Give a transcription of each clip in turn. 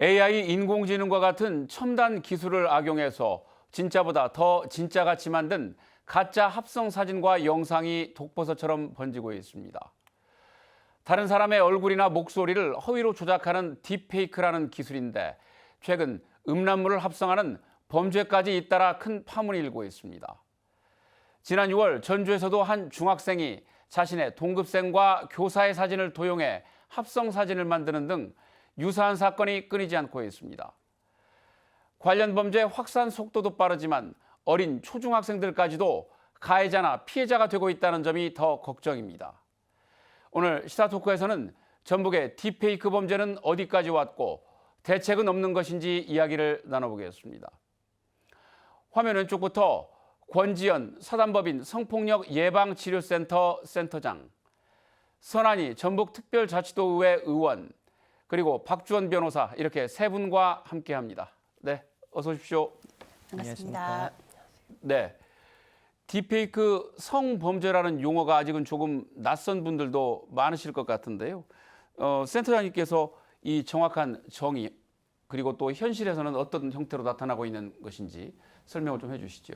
AI 인공지능과 같은 첨단 기술을 악용해서 진짜보다 더 진짜같이 만든 가짜 합성 사진과 영상이 독버섯처럼 번지고 있습니다. 다른 사람의 얼굴이나 목소리를 허위로 조작하는 딥페이크라는 기술인데 최근 음란물을 합성하는 범죄까지 잇따라 큰 파문이 일고 있습니다. 지난 6월 전주에서도 한 중학생이 자신의 동급생과 교사의 사진을 도용해 합성 사진을 만드는 등 유사한 사건이 끊이지 않고 있습니다. 관련 범죄 확산 속도도 빠르지만 어린 초중학생들까지도 가해자나 피해자가 되고 있다는 점이 더 걱정입니다. 오늘 시사토크에서는 전북의 딥페이크 범죄는 어디까지 왔고 대책은 없는 것인지 이야기를 나눠보겠습니다. 화면 왼쪽부터 권지연 사단법인 성폭력 예방치료센터 센터장, 선한이 전북특별자치도의회 의원, 그리고 박주원 변호사 이렇게 세 분과 함께합니다. 네, 어서 오십시오. 반갑습니다. 네, 딥페이크 성범죄라는 용어가 아직은 조금 낯선 분들도 많으실 것 같은데요. 센터장님께서 이 정확한 정의 그리고 또 현실에서는 어떤 형태로 나타나고 있는 것인지 설명을 좀 해주시죠.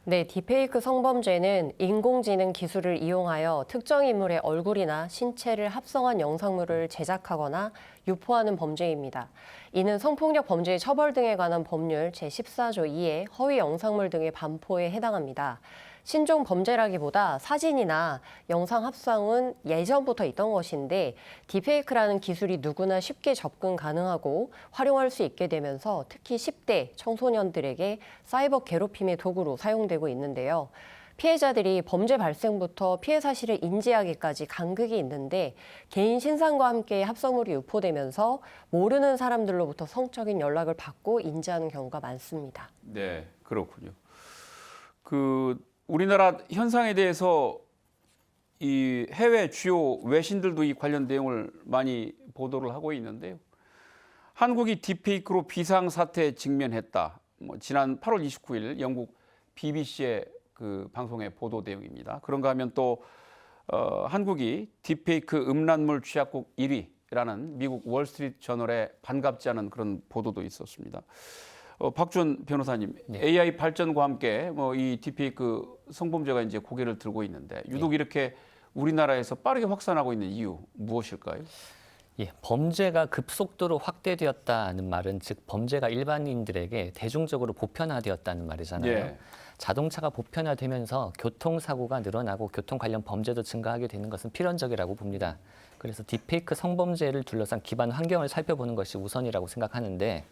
네, 딥페이크 성범죄는 인공지능 기술을 이용하여 특정 인물의 얼굴이나 신체를 합성한 영상물을 제작하거나 유포하는 범죄입니다. 이는 성폭력 범죄의 처벌 등에 관한 법률 제14조 2의 허위 영상물 등의 반포에 해당합니다. 신종 범죄라기보다 사진이나 영상 합성은 예전부터 있던 것인데 딥페이크라는 기술이 누구나 쉽게 접근 가능하고 활용할 수 있게 되면서 특히 10대 청소년들에게 사이버 괴롭힘의 도구로 사용되고 있는데요. 피해자들이 범죄 발생부터 피해 사실을 인지하기까지 간극이 있는데 개인 신상과 함께 합성물이 유포되면서 모르는 사람들로부터 성적인 연락을 받고 인지하는 경우가 많습니다. 네, 그렇군요. 우리나라 현상에 대해서 이 해외 주요 외신들도 이 관련 내용을 많이 보도를 하고 있는데요. 한국이 딥페이크로 비상사태에 직면했다. 지난 8월 29일 영국 BBC의 그 방송의 보도 내용입니다. 그런가 하면 또 한국이 딥페이크 음란물 취약국 1위라는 미국 월스트리트 저널에 반갑지 않은 그런 보도도 있었습니다. 박주원 변호사님, 네. AI 발전과 함께 이 딥페이크 성범죄가 이제 고개를 들고 있는데 유독 이렇게 우리나라에서 빠르게 확산하고 있는 이유 무엇일까요? 예, 범죄가 급속도로 확대되었다는 말은 즉 범죄가 일반인들에게 대중적으로 보편화되었다는 말이잖아요. 예. 자동차가 보편화되면서 교통사고가 늘어나고 교통 관련 범죄도 증가하게 되는 것은 필연적이라고 봅니다. 그래서 딥페이크 성범죄를 둘러싼 기반 환경을 살펴보는 것이 우선이라고 생각하는데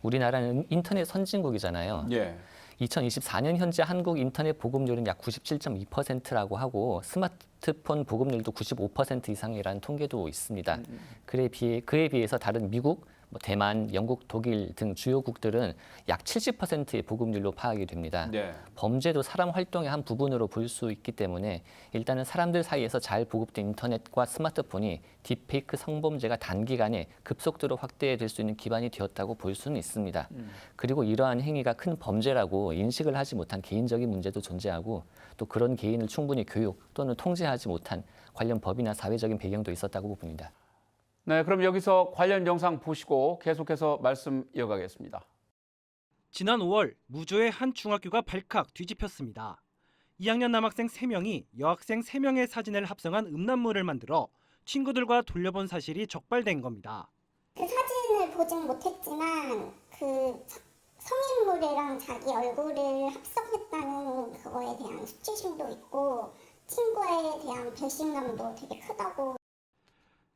우리나라는 인터넷 선진국이잖아요. 예. 2024년 현재 한국 인터넷 보급률은 약 97.2%라고 하고 스마트폰 보급률도 95% 이상이라는 통계도 있습니다. 그에 비해서 다른 미국, 대만, 영국, 독일 등 주요국들은 약 70%의 보급률로 파악이 됩니다. 네. 범죄도 사람 활동의 한 부분으로 볼 수 있기 때문에 일단은 사람들 사이에서 잘 보급된 인터넷과 스마트폰이 딥페이크 성범죄가 단기간에 급속도로 확대될 수 있는 기반이 되었다고 볼 수는 있습니다. 그리고 이러한 행위가 큰 범죄라고 인식을 하지 못한 개인적인 문제도 존재하고 또 그런 개인을 충분히 교육 또는 통제하지 못한 관련 법이나 사회적인 배경도 있었다고 봅니다. 네, 그럼 여기서 관련 영상 보시고 계속해서 말씀 이어가겠습니다. 지난 5월 무주의 한 중학교가 발칵 뒤집혔습니다. 2학년 남학생 3명이 여학생 3명의 사진을 합성한 음란물을 만들어 친구들과 돌려본 사실이 적발된 겁니다. 그 사진을 보진 못했지만 그 성인물이랑 자기 얼굴을 합성했다는 그거에 대한 수치심도 있고 친구에 대한 배신감도 되게 크다고.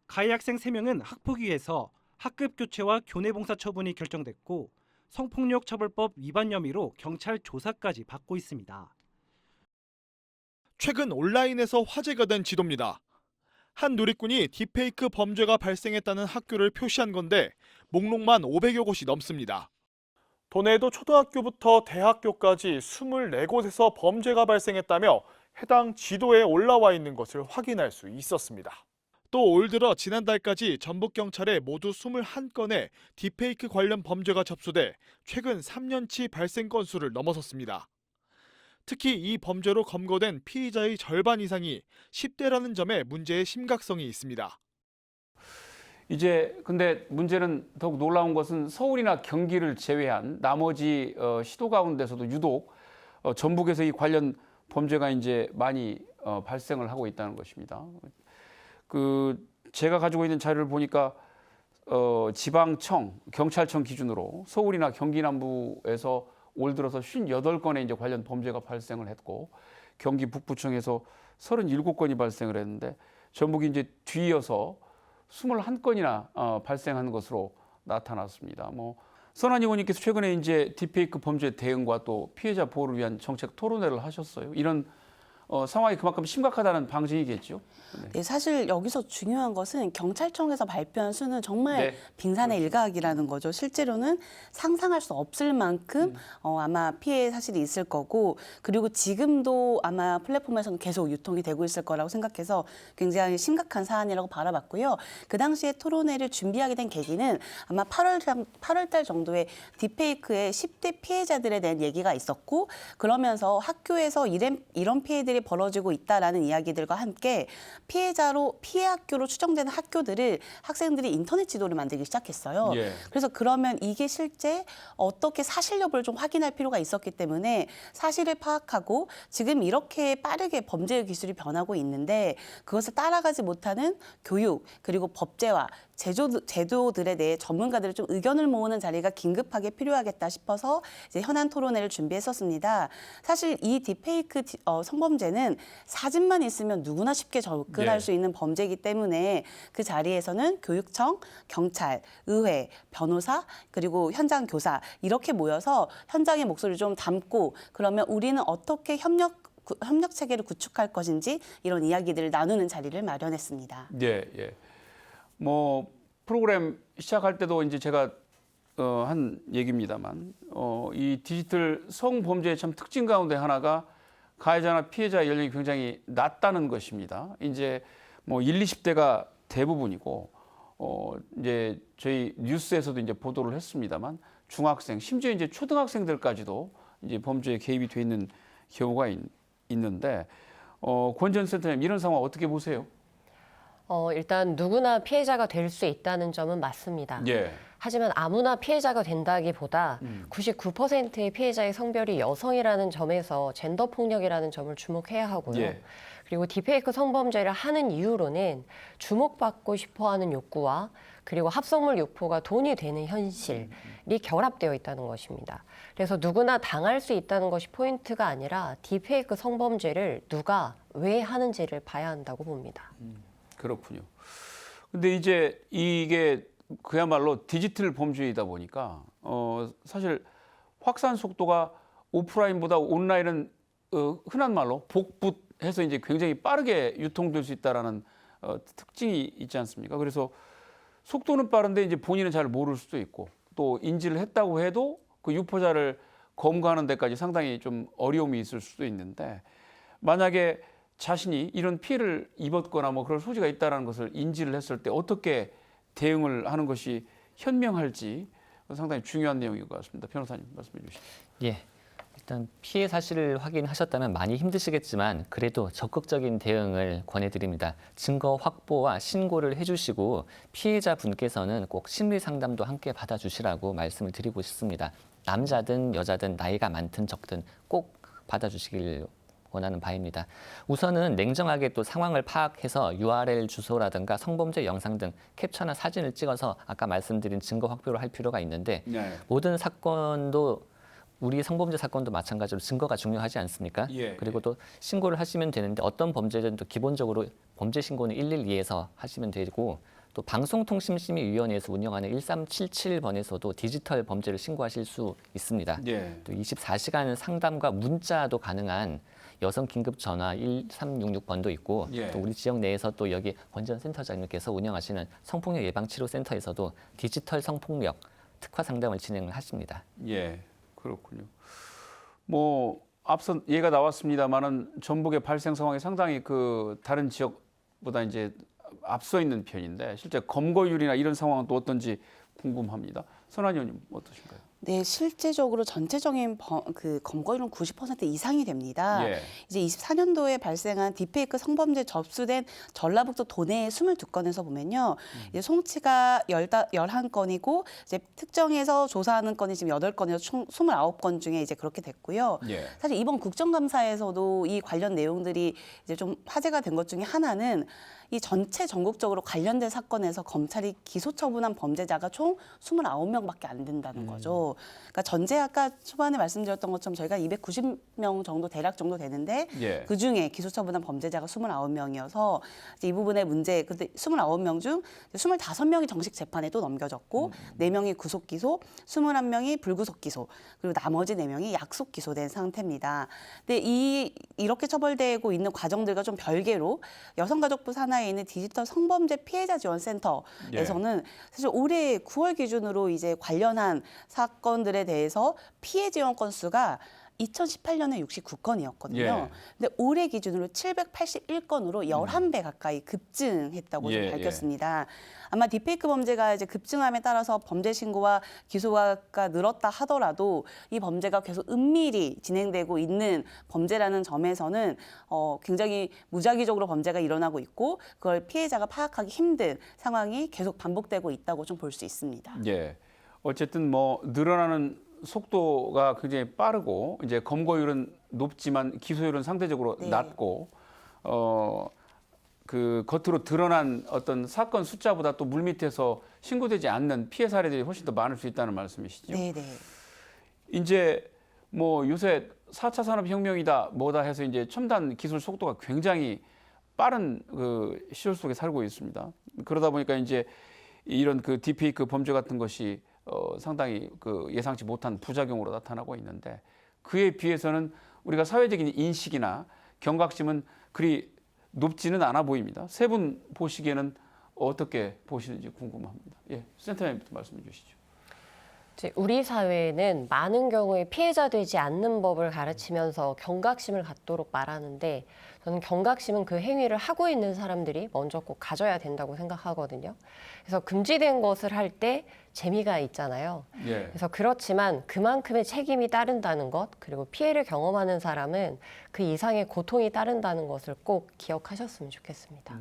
가해 학생 3명은 학폭위에서 학급 교체와 교내봉사 처분이 결정됐고 성폭력 처벌법 위반 혐의로 경찰 조사까지 받고 있습니다. 최근 온라인에서 화제가 된 지도입니다. 한 누리꾼이 딥페이크 범죄가 발생했다는 학교를 표시한 건데 목록만 500여 곳이 넘습니다. 도내에도 초등학교부터 대학교까지 24곳에서 범죄가 발생했다며 해당 지도에 올라와 있는 것을 확인할 수 있었습니다. 또 올 들어 지난달까지 전북경찰에 모두 21건의 딥페이크 관련 범죄가 접수돼 최근 3년치 발생 건수를 넘어섰습니다. 특히 이 범죄로 검거된 피의자의 절반 이상이 10대라는 점에 문제의 심각성이 있습니다. 이제 근데 문제는 더욱 놀라운 것은 서울이나 경기를 제외한 나머지 시도 가운데서도 유독 전북에서 이 관련 범죄가 이제 많이 발생을 하고 있다는 것입니다. 제가 가지고 있는 자료를 보니까 지방청, 경찰청 기준으로 서울이나 경기 남부에서 올 들어서 58건의 이제 관련 범죄가 발생을 했고 경기 북부청에서 37건이 발생을 했는데 전북이 이제 뒤이어서 21건이나 발생한 것으로 나타났습니다. 선한 의원님께서 최근에 이제 딥페이크 범죄 대응과 또 피해자 보호를 위한 정책 토론회를 하셨어요. 이런 상황이 그만큼 심각하다는 방증이겠죠. 네, 사실 여기서 중요한 것은 경찰청에서 발표한 수는 정말 빙산의 일각이라는 거죠. 실제로는 상상할 수 없을 만큼 아마 피해 사실이 있을 거고 그리고 지금도 아마 플랫폼에서는 계속 유통이 되고 있을 거라고 생각해서 굉장히 심각한 사안이라고 바라봤고요. 그 당시에 토론회를 준비하게 된 계기는 아마 8월 달 정도에 딥페이크의 10대 피해자들에 대한 얘기가 있었고 그러면서 학교에서 이런 피해들이 벌어지고 있다라는 이야기들과 함께 피해 학교로 추정되는 학교들을 학생들이 인터넷 지도를 만들기 시작했어요. 예. 그래서 그러면 이게 실제 어떻게 사실 여부를 좀 확인할 필요가 있었기 때문에 사실을 파악하고 지금 이렇게 빠르게 범죄의 기술이 변하고 있는데 그것을 따라가지 못하는 교육 그리고 법제화 제도들에 대해 전문가들의 좀 의견을 모으는 자리가 긴급하게 필요하겠다 싶어서 이제 현안 토론회를 준비했었습니다. 사실 이 딥페이크 성범죄는 사진만 있으면 누구나 쉽게 접근할 수 있는 범죄이기 때문에 그 자리에서는 교육청, 경찰, 의회, 변호사 그리고 현장 교사 이렇게 모여서 현장의 목소리를 좀 담고 그러면 우리는 어떻게 협력 체계를 구축할 것인지 이런 이야기들을 나누는 자리를 마련했습니다. 예, 예. 프로그램 시작할 때도 이제 제가 한 얘기입니다만 이 디지털 성범죄의 참 특징 가운데 하나가 가해자나 피해자 연령이 굉장히 낮다는 것입니다. 이제 1, 20대가 대부분이고 이제 저희 뉴스에서도 이제 보도를 했습니다만 중학생 심지어 이제 초등학생들까지도 이제 범죄에 개입이 돼 있는 경우가 있는데 권전 센터님 이런 상황 어떻게 보세요? 일단 누구나 피해자가 될 수 있다는 점은 맞습니다. 예. 하지만 아무나 피해자가 된다기보다 99%의 피해자의 성별이 여성이라는 점에서 젠더 폭력이라는 점을 주목해야 하고요. 예. 그리고 딥페이크 성범죄를 하는 이유로는 주목받고 싶어하는 욕구와 그리고 합성물 유포가 돈이 되는 현실이 결합되어 있다는 것입니다. 그래서 누구나 당할 수 있다는 것이 포인트가 아니라 딥페이크 성범죄를 누가 왜 하는지를 봐야 한다고 봅니다. 그렇군요. 근데 이제 이게 그야말로 디지털 범죄이다 보니까 사실 확산 속도가 오프라인보다 온라인은 흔한 말로 복붙해서 이제 굉장히 빠르게 유통될 수 있다라는 특징이 있지 않습니까? 그래서 속도는 빠른데 이제 본인은 잘 모를 수도 있고 또 인지를 했다고 해도 그 유포자를 검거하는 데까지 상당히 좀 어려움이 있을 수도 있는데 만약에 자신이 이런 피해를 입었거나 그럴 소지가 있다는 것을 인지를 했을 때 어떻게 대응을 하는 것이 현명할지 상당히 중요한 내용인 것 같습니다. 변호사님 말씀해 주시죠. 예. 일단 피해 사실을 확인하셨다면 많이 힘드시겠지만 그래도 적극적인 대응을 권해드립니다. 증거 확보와 신고를 해주시고 피해자 분께서는 꼭 심리 상담도 함께 받아주시라고 말씀을 드리고 싶습니다. 남자든 여자든 나이가 많든 적든 꼭 받아주시길 원하는 바입니다. 우선은 냉정하게 또 상황을 파악해서 URL 주소라든가 성범죄 영상 등 캡처나 사진을 찍어서 아까 말씀드린 증거 확보를 할 필요가 있는데 모든 사건도 우리 성범죄 사건도 마찬가지로 증거가 중요하지 않습니까? 예, 그리고 또 신고를 하시면 되는데 어떤 범죄든 또 기본적으로 범죄 신고는 112에서 하시면 되고 또 방송통신심의위원회에서 운영하는 1377번에서도 디지털 범죄를 신고하실 수 있습니다. 또 24시간 상담과 문자도 가능한 여성 긴급 전화 1366번도 있고 또 우리 지역 내에서 또 여기 권지현 센터장님께서 운영하시는 성폭력 예방치료센터에서도 디지털 성폭력 특화 상담을 진행을 하십니다. 예, 그렇군요. 앞서 얘가 나왔습니다만은 전북의 발생 상황이 상당히 다른 지역보다 이제 앞서 있는 편인데 실제 검거율이나 이런 상황은 또 어떤지 궁금합니다. 선한 의원님 어떠신가요? 네, 실제적으로 전체적인 검거율은 90% 이상이 됩니다. 예. 이제 24년도에 발생한 딥페이크 성범죄 접수된 전라북도 도내 22건에서 보면요. 이제 송치가 11건이고 이제 특정해서 조사하는 건이 지금 8건에서 총 29건 중에 이제 그렇게 됐고요. 예. 사실 이번 국정감사에서도 이 관련 내용들이 이제 좀 화제가 된 것 중에 하나는 이 전체 전국적으로 관련된 사건에서 검찰이 기소 처분한 범죄자가 총 29명밖에 안 된다는 거죠. 그러니까 전제 아까 초반에 말씀드렸던 것처럼 저희가 290명 정도 대략 정도 되는데 예. 그중에 기소 처분한 범죄자가 29명이어서 이 부분의 문제, 근데 29명 중 25명이 정식 재판에 또 넘겨졌고 4명이 구속 기소, 21명이 불구속 기소, 그리고 나머지 4명이 약속 기소된 상태입니다. 근데 이렇게 처벌되고 있는 과정들과 좀 별개로 여성가족부 산하에 있는 디지털 성범죄 피해자 지원 센터에서는 사실 올해 9월 기준으로 이제 관련한 사건들에 대해서 피해 지원 건수가 2018년에 69건이었거든요. 예. 근데 올해 기준으로 781건으로 11배 가까이 급증했다고 좀 예, 밝혔습니다. 아마 딥페이크 범죄가 이제 급증함에 따라서 범죄 신고와 기소가 늘었다 하더라도 이 범죄가 계속 은밀히 진행되고 있는 범죄라는 점에서는 굉장히 무작위적으로 범죄가 일어나고 있고 그걸 피해자가 파악하기 힘든 상황이 계속 반복되고 있다고 좀 볼 수 있습니다. 예. 어쨌든 뭐 늘어나는 속도가 굉장히 빠르고 이제 검거율은 높지만 기소율은 상대적으로 네. 낮고 그 겉으로 드러난 어떤 사건 숫자보다 또 물밑에서 신고되지 않는 피해 사례들이 훨씬 더 많을 수 있다는 말씀이시죠. 네, 네. 이제 뭐 요새 4차 산업혁명이다 뭐다 해서 이제 첨단 기술 속도가 굉장히 빠른 그 시절 속에 살고 있습니다. 그러다 보니까 이제 이런 그 딥페이크 범죄 같은 것이 상당히 그 예상치 못한 부작용으로 나타나고 있는데 그에 비해서는 우리가 사회적인 인식이나 경각심은 그리 높지는 않아 보입니다. 세 분 보시기에는 어떻게 보시는지 궁금합니다. 예, 센터장님부터 말씀해 주시죠. 이제 우리 사회는 많은 경우에 피해자 되지 않는 법을 가르치면서 경각심을 갖도록 말하는데 저는 경각심은 그 행위를 하고 있는 사람들이 먼저 꼭 가져야 된다고 생각하거든요. 그래서 금지된 것을 할 때 재미가 있잖아요. 예. 그래서 그렇지만 그만큼의 책임이 따른다는 것, 그리고 피해를 경험하는 사람은 그 이상의 고통이 따른다는 것을 꼭 기억하셨으면 좋겠습니다.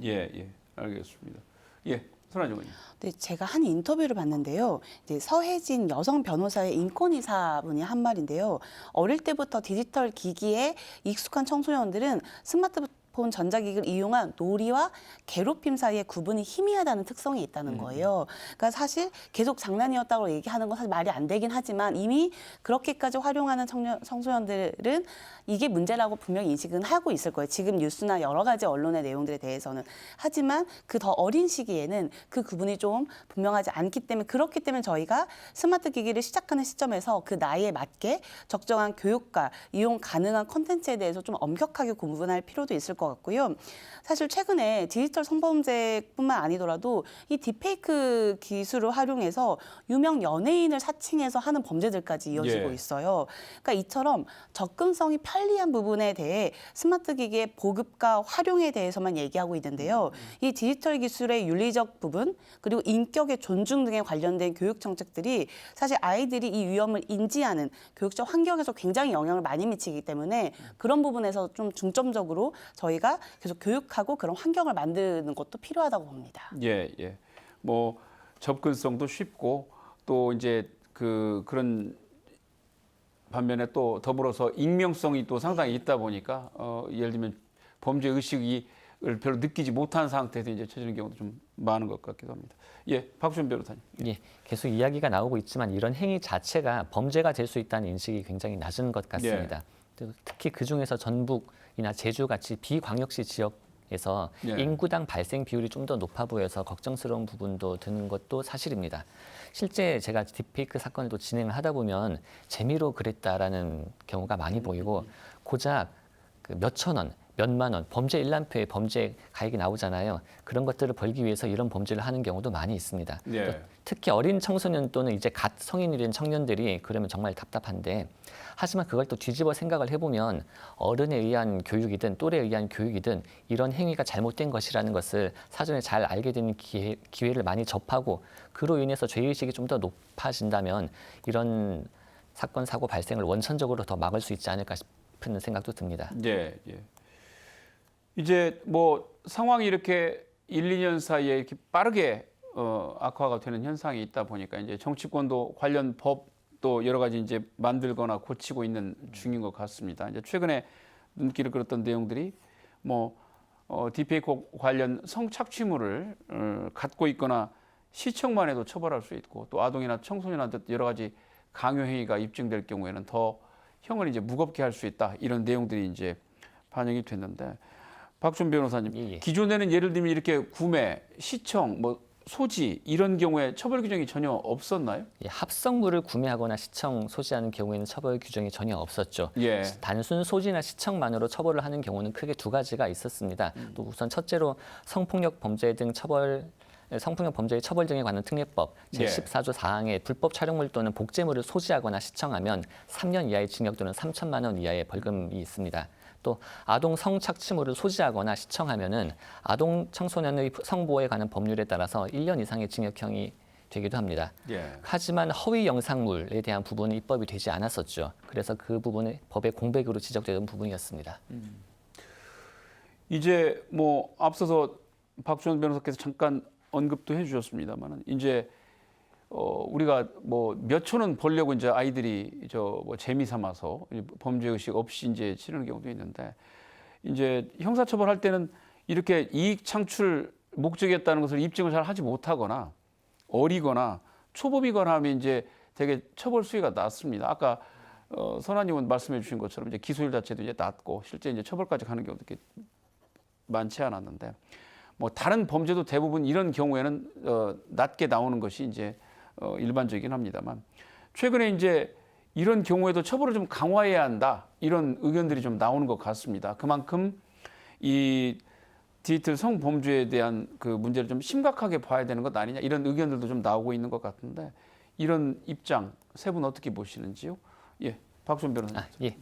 예, 알겠습니다. 예, 손아정 의원님. 네, 제가 한 인터뷰를 봤는데요. 이제 서혜진 여성 변호사의 인권이사분이 한 말인데요. 어릴 때부터 디지털 기기에 익숙한 청소년들은 스마트폰 전자기기를 이용한 놀이와 괴롭힘 사이의 구분이 희미하다는 특성이 있다는 거예요. 그러니까 사실 계속 장난이었다고 얘기하는 건 사실 말이 안 되긴 하지만 이미 그렇게까지 활용하는 청소년들은 이게 문제라고 분명히 인식은 하고 있을 거예요. 지금 뉴스나 여러 가지 언론의 내용들에 대해서는. 하지만 그 더 어린 시기에는 그 구분이 좀 분명하지 않기 때문에 그렇기 때문에 저희가 스마트 기기를 시작하는 시점에서 그 나이에 맞게 적정한 교육과 이용 가능한 콘텐츠에 대해서 좀 엄격하게 구분할 필요도 있을 것 같고요. 사실 최근에 디지털 성범죄뿐만 아니더라도 이 딥페이크 기술을 활용해서 유명 연예인을 사칭해서 하는 범죄들까지 이어지고 예. 있어요. 그러니까 이처럼 접근성이 편리한 부분에 대해 스마트 기기의 보급과 활용에 대해서만 얘기하고 있는데요. 이 디지털 기술의 윤리적 부분 그리고 인격의 존중 등에 관련된 교육 정책들이 사실 아이들이 이 위험을 인지하는 교육적 환경에서 굉장히 영향을 많이 미치기 때문에 그런 부분에서 좀 중점적으로 저희가 계속 교육하고 그런 환경을 만드는 것도 필요하다고 봅니다. 예. 뭐 접근성도 쉽고 또 이제 그런 반면에 또 더불어서 익명성이 또 상당히 있다 보니까 예를 들면 범죄 의식을 별로 느끼지 못한 상태에서 이제 처지는 경우도 좀 많은 것 같기도 합니다. 예, 박수현 변호사님. 예, 계속 이야기가 나오고 있지만 이런 행위 자체가 범죄가 될 수 있다는 인식이 굉장히 낮은 것 같습니다. 특히 그중에서 전북이나 제주같이 비광역시 지역에서 예. 인구당 발생 비율이 좀 더 높아 보여서 걱정스러운 부분도 드는 것도 사실입니다. 실제 제가 딥페이크 사건을 또 진행을 하다 보면 재미로 그랬다라는 경우가 많이 보이고 고작 그 몇천 원, 몇만 원, 범죄 일람표에 범죄 가액이 나오잖아요. 그런 것들을 벌기 위해서 이런 범죄를 하는 경우도 많이 있습니다. 예. 또 특히 어린 청소년 또는 이제 갓 성인이 된 청년들이 그러면 정말 답답한데, 하지만 그걸 또 뒤집어 생각을 해보면 어른에 의한 교육이든 또래에 의한 교육이든 이런 행위가 잘못된 것이라는 것을 사전에 잘 알게 되는 기회를 많이 접하고, 그로 인해서 죄의식이 좀 더 높아진다면 이런 사건, 사고 발생을 원천적으로 더 막을 수 있지 않을까 싶은 생각도 듭니다. 예, 예. 이제 뭐 상황이 이렇게 1, 2년 사이에 이렇게 빠르게 악화가 되는 현상이 있다 보니까 이제 정치권도 관련 법도 여러 가지 이제 만들거나 고치고 있는 중인 것 같습니다. 이제 최근에 눈길을 끌었던 내용들이 뭐 딥페이크 관련 성착취물을 갖고 있거나 시청만 해도 처벌할 수 있고, 또 아동이나 청소년한테 여러 가지 강요 행위가 입증될 경우에는 더 형을 이제 무겁게 할 수 있다, 이런 내용들이 이제 반영이 됐는데, 박준 변호사님, 예. 기존에는 예를 들면 이렇게 구매, 시청, 뭐 소지 이런 경우에 처벌 규정이 전혀 없었나요? 예, 합성물을 구매하거나 시청, 소지하는 경우에는 처벌 규정이 전혀 없었죠. 예. 단순 소지나 시청만으로 처벌을 하는 경우는 크게 두 가지가 있었습니다. 또 우선 첫째로 성폭력 범죄 등 성폭력 범죄의 처벌 등에 관한 특례법 제14조 4항에 불법 촬영물 또는 복제물을 소지하거나 시청하면 3년 이하의 징역 또는 3천만 원 이하의 벌금이 있습니다. 또 아동 성착취물을 소지하거나 시청하면은 아동 청소년의 성보호에 관한 법률에 따라서 1년 이상의 징역형이 되기도 합니다. 예. 하지만 허위 영상물에 대한 부분은 입법이 되지 않았었죠. 그래서 그 부분은 법의 공백으로 지적되는 부분이었습니다. 이제 뭐 앞서서 박주원 변호사께서 잠깐 언급도 해주셨습니다만은, 이제 우리가 뭐 몇천 원 벌려고 이제 아이들이 뭐 재미 삼아서 범죄 의식 없이 이제 치르는 경우도 있는데, 이제 형사처벌할 때는 이렇게 이익 창출 목적이었다는 것을 입증을 잘 하지 못하거나 어리거나 초범이거나 하면 이제 되게 처벌 수위가 낮습니다. 아까 선아님은 말씀해 주신 것처럼 이제 기소율 자체도 이제 낮고 실제 이제 처벌까지 가는 경우도 이렇게 많지 않았는데, 뭐 다른 범죄도 대부분 이런 경우에는 낮게 나오는 것이 이제 일반적이긴 합니다만, 최근에 이제 이런 경우에도 처벌을 좀 강화해야 한다, 이런 의견들이 좀 나오는 것 같습니다. 그만큼 이 디지털 성범죄에 대한 그 문제를 좀 심각하게 봐야 되는 것 아니냐, 이런 의견들도 좀 나오고 있는 것 같은데, 이런 입장 세 분 어떻게 보시는지요? 예, 박준 변호사님. 예.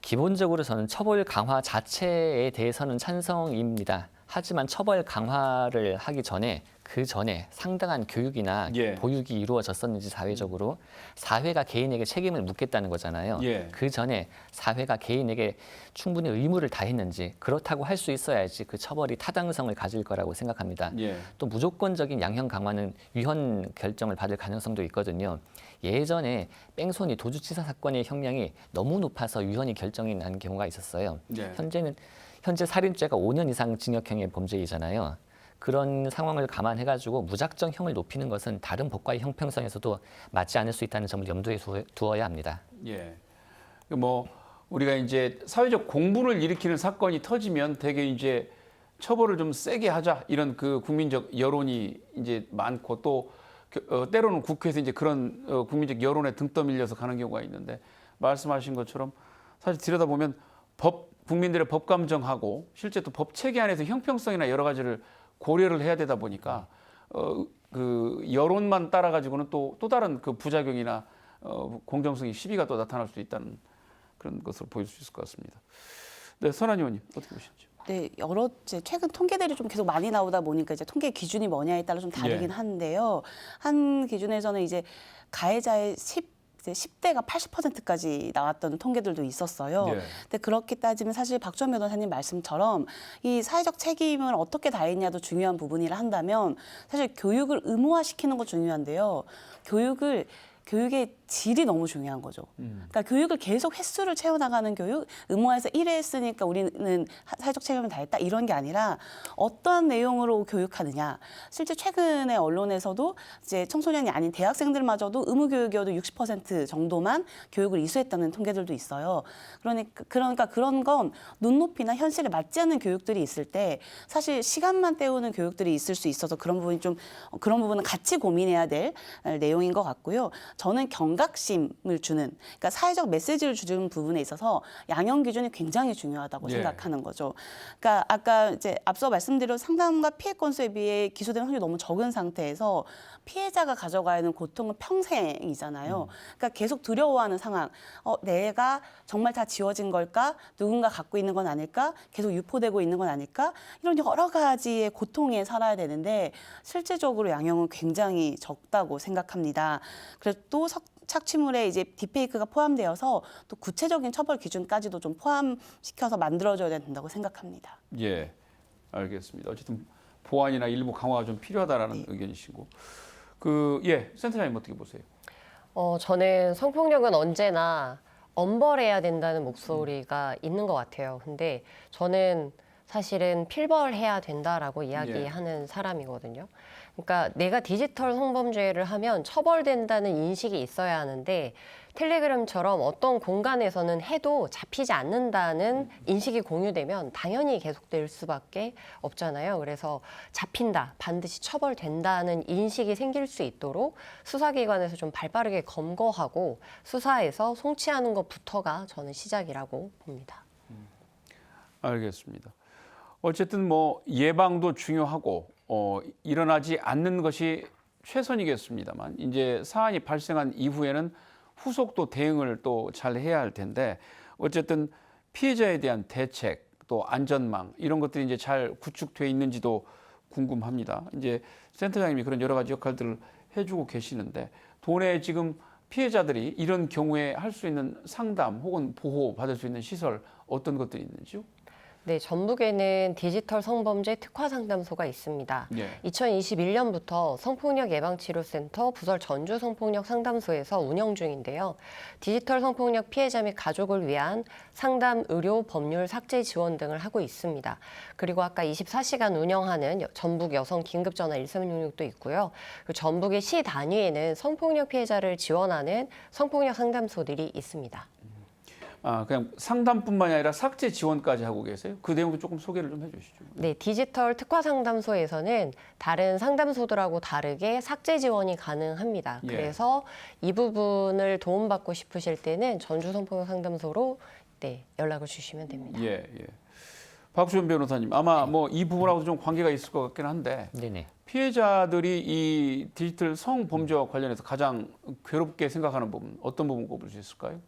기본적으로 저는 처벌 강화 자체에 대해서는 찬성입니다. 하지만 처벌 강화를 하기 전에 그 전에 상당한 교육이나 예. 보육이 이루어졌었는지 사회가 개인에게 책임을 묻겠다는 거잖아요. 예. 그 전에 사회가 개인에게 충분히 의무를 다했는지, 그렇다고 할 수 있어야지 그 처벌이 타당성을 가질 거라고 생각합니다. 예. 또 무조건적인 양형 강화는 위헌 결정을 받을 가능성도 있거든요. 예전에 뺑소니 도주치사 사건의 형량이 너무 높아서 위헌이 결정이 난 경우가 있었어요. 예. 현재 살인죄가 5년 이상 징역형의 범죄이잖아요. 그런 상황을 감안해가지고 무작정 형을 높이는 것은 다른 법과의 형평성에서도 맞지 않을 수 있다는 점을 염두에 두어야 합니다. 예. 뭐 우리가 이제 사회적 공분을 일으키는 사건이 터지면 되게 이제 처벌을 좀 세게 하자, 이런 그 국민적 여론이 이제 많고, 또 때로는 국회에서 이제 그런 국민적 여론에 등 떠밀려서 가는 경우가 있는데, 말씀하신 것처럼 사실 들여다보면 국민들의 법 감정하고 실제 또 법 체계 안에서 형평성이나 여러 가지를 고려를 해야 되다 보니까 그 여론만 따라 가지고는 또 다른 그 부작용이나 공정성이 시비가 또 나타날 수 있다는 그런 것으로 보일 수 있을 것 같습니다. 네, 선한 의원님 어떻게 보시는지요? 네, 여러 최근 통계들이 좀 계속 많이 나오다 보니까 이제 통계 기준이 뭐냐에 따라 좀 다르긴 예. 한데요. 한 기준에서는 이제 가해자의 10대가 80%까지 나왔던 통계들도 있었어요. 예. 근데 그렇게 따지면 사실 박주원 변호사님 말씀처럼 이 사회적 책임을 어떻게 다했냐도 중요한 부분이라 한다면, 사실 교육을 의무화시키는 거 중요한데요. 교육의 질이 너무 중요한 거죠. 그러니까 교육을 계속 횟수를 채워나가는 교육, 의무화해서 1회 했으니까 우리는 사회적 책임을 다했다, 이런 게 아니라 어떠한 내용으로 교육하느냐. 실제 최근에 언론에서도 이제 청소년이 아닌 대학생들마저도 의무교육이어도 60% 정도만 교육을 이수했다는 통계들도 있어요. 그러니까 그런 건 눈높이나 현실에 맞지 않는 교육들이 있을 때 사실 시간만 때우는 교육들이 있을 수 있어서 그런 부분은 같이 고민해야 될 내용인 것 같고요. 저는 경각심을 주는, 그러니까 사회적 메시지를 주는 부분에 있어서 양형 기준이 굉장히 중요하다고 예. 생각하는 거죠. 그러니까 아까 이제 앞서 말씀드린 상담과 피해 건수에 비해 기소된 확률이 너무 적은 상태에서 피해자가 가져가야 하는 고통은 평생이잖아요. 그러니까 계속 두려워하는 상황. 내가 정말 다 지워진 걸까? 누군가 갖고 있는 건 아닐까? 계속 유포되고 있는 건 아닐까? 이런 여러 가지의 고통에 살아야 되는데 실질적으로 양형은 굉장히 적다고 생각합니다. 그래서 또 착취물에 이제 딥페이크가 포함되어서 또 구체적인 처벌 기준까지도 좀 포함시켜서 만들어줘야 된다고 생각합니다. 예, 알겠습니다. 어쨌든 보완이나 일부 강화가 좀 필요하다라는 의견이시고, 센터장님 어떻게 보세요? 저는 성폭력은 언제나 엄벌해야 된다는 목소리가 있는 것 같아요. 근데 저는 사실은 필벌해야 된다라고 이야기하는 사람이거든요. 그러니까 내가 디지털 성범죄를 하면 처벌된다는 인식이 있어야 하는데 텔레그램처럼 어떤 공간에서는 해도 잡히지 않는다는 인식이 공유되면 당연히 계속될 수밖에 없잖아요. 그래서 잡힌다, 반드시 처벌된다는 인식이 생길 수 있도록 수사기관에서 좀 발빠르게 검거하고 수사에서 송치하는 것부터가 저는 시작이라고 봅니다. 알겠습니다. 어쨌든 뭐 예방도 중요하고 일어나지 않는 것이 최선이겠습니다만 이제 사안이 발생한 이후에는 후속도 대응을 또 잘 해야 할 텐데 어쨌든 피해자에 대한 대책 또 안전망 이런 것들이 이제 잘 구축돼 있는지도 궁금합니다. 이제 센터장님이 그런 여러 가지 역할들을 해주고 계시는데 도내에 지금 피해자들이 이런 경우에 할 수 있는 상담 혹은 보호 받을 수 있는 시설 어떤 것들이 있는지요? 네, 전북에는 디지털 성범죄 특화 상담소가 있습니다. 예. 2021년부터 성폭력 예방치료센터 부설 전주 성폭력 상담소에서 운영 중인데요. 디지털 성폭력 피해자 및 가족을 위한 상담, 의료, 법률, 삭제 지원 등을 하고 있습니다. 그리고 아까 24시간 운영하는 전북 여성 긴급전화 1366도 있고요. 그리고 전북의 시 단위에는 성폭력 피해자를 지원하는 성폭력 상담소들이 있습니다. 그냥 상담뿐만이 아니라 삭제 지원까지 하고 계세요? 그 내용도 조금 소개를 좀 해주시죠. 네, 디지털 특화 상담소에서는 다른 상담소들하고 다르게 삭제 지원이 가능합니다. 예. 그래서 이 부분을 도움받고 싶으실 때는 전주 성폭력 상담소로 연락을 주시면 됩니다. 예. 박수현 변호사님, 아마 뭐 이 부분하고도 좀 관계가 있을 것 같긴 한데 네네. 피해자들이 이 디지털 성범죄와 관련해서 가장 괴롭게 생각하는 부분, 어떤 부분 꼽을 수 있을까요?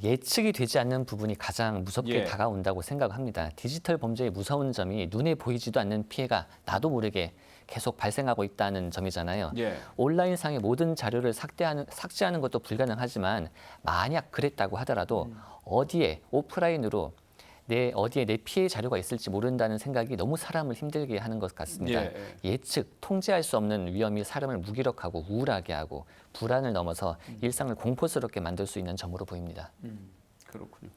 예측이 되지 않는 부분이 가장 무섭게 예. 다가온다고 생각합니다. 디지털 범죄의 무서운 점이 눈에 보이지도 않는 피해가 나도 모르게 계속 발생하고 있다는 점이잖아요. 예. 온라인상의 모든 자료를 삭제하는 것도 불가능하지만 만약 그랬다고 하더라도 어디에 오프라인으로 어디에 내 피해 자료가 있을지 모른다는 생각이 너무 사람을 힘들게 하는 것 같습니다. 예측, 통제할 수 없는 위험이 사람을 무기력하고 우울하게 하고 불안을 넘어서 일상을 공포스럽게 만들 수 있는 점으로 보입니다. 그렇군요.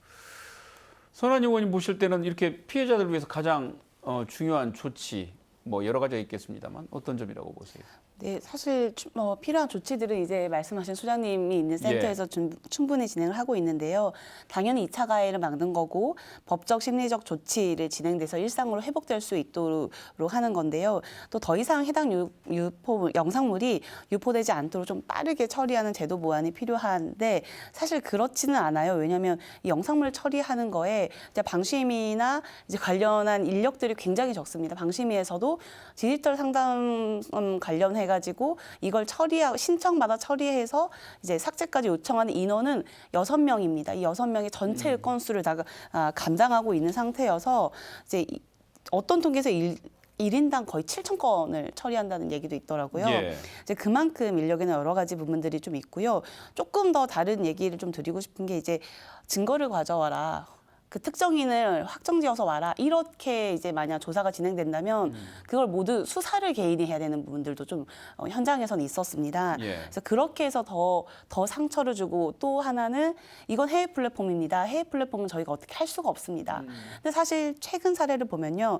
선한 의원님 보실 때는 이렇게 피해자들을 위해서 가장 중요한 조치, 뭐 여러 가지가 있겠습니다만 어떤 점이라고 보세요? 네, 사실 필요한 조치들은 이제 말씀하신 소장님이 있는 센터에서 충분히 진행을 하고 있는데요. 당연히 2차 가해를 막는 거고 법적 심리적 조치를 진행돼서 일상으로 회복될 수 있도록 하는 건데요. 또 더 이상 해당 영상물이 유포되지 않도록 좀 빠르게 처리하는 제도 보완이 필요한데 사실 그렇지는 않아요. 왜냐하면 이 영상물 처리하는 거에 이제 방심위나 이제 관련한 인력들이 굉장히 적습니다. 방심위에서도 디지털 상담 관련해 가지고 이걸 신청받아 처리해서 이제 삭제까지 요청하는 인원은 6명입니다. 이 6명이 전체 일 건수를 다 감당하고 있는 상태여서 이제 어떤 통계에서 1인당 거의 7,000건을 처리한다는 얘기도 있더라고요. 이제 그만큼 인력에는 여러 가지 부분들이 좀 있고요. 조금 더 다른 얘기를 좀 드리고 싶은 게 이제 증거를 가져와라. 그 특정인을 확정지어서 와라. 이렇게 이제 만약 조사가 진행된다면 그걸 모두 수사를 개인이 해야 되는 부분들도 좀 현장에서는 있었습니다. 그래서 그렇게 해서 더 상처를 주고 또 하나는 이건 해외 플랫폼입니다. 해외 플랫폼은 저희가 어떻게 할 수가 없습니다. 근데 사실 최근 사례를 보면요.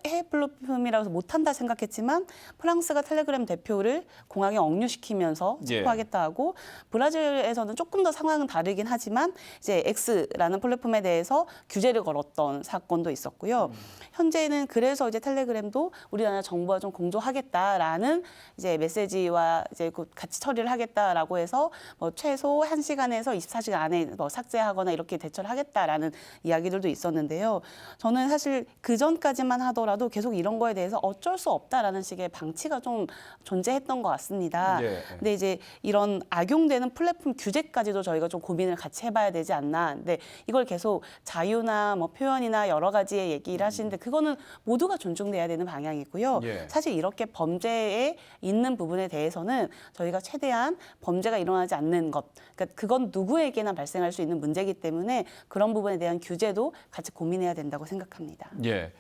해외 플랫폼이라고 해서 못한다 생각했지만 프랑스가 텔레그램 대표를 공항에 억류시키면서 체포하겠다 하고 브라질에서는 조금 더 상황은 다르긴 하지만 이제 X라는 플랫폼에 대해서 규제를 걸었던 사건도 있었고요. 현재는 그래서 이제 텔레그램도 우리나라 정부와 좀 공조하겠다라는 이제 메시지와 이제 같이 처리를 하겠다라고 해서 뭐 최소 1시간에서 24시간 안에 뭐 삭제하거나 이렇게 대처를 하겠다라는 이야기들도 있었는데요. 저는 사실 그 전까지만 하더라도 계속 이런 거에 대해서 어쩔 수 없다라는 식의 방치가 좀 존재했던 것 같습니다. 예. 근데 이제 이런 악용되는 플랫폼 규제까지도 저희가 좀 고민을 같이 해봐야 되지 않나. 근데 이걸 계속 자유나 뭐 표현이나 여러 가지의 얘기를 하시는데 그거는 모두가 존중돼야 되는 방향이고요. 예. 사실 이렇게 범죄에 있는 부분에 대해서는 저희가 최대한 범죄가 일어나지 않는 것, 그러니까 그건 누구에게나 발생할 수 있는 문제이기 때문에 그런 부분에 대한 규제도 같이 고민해야 된다고 생각합니다. 예.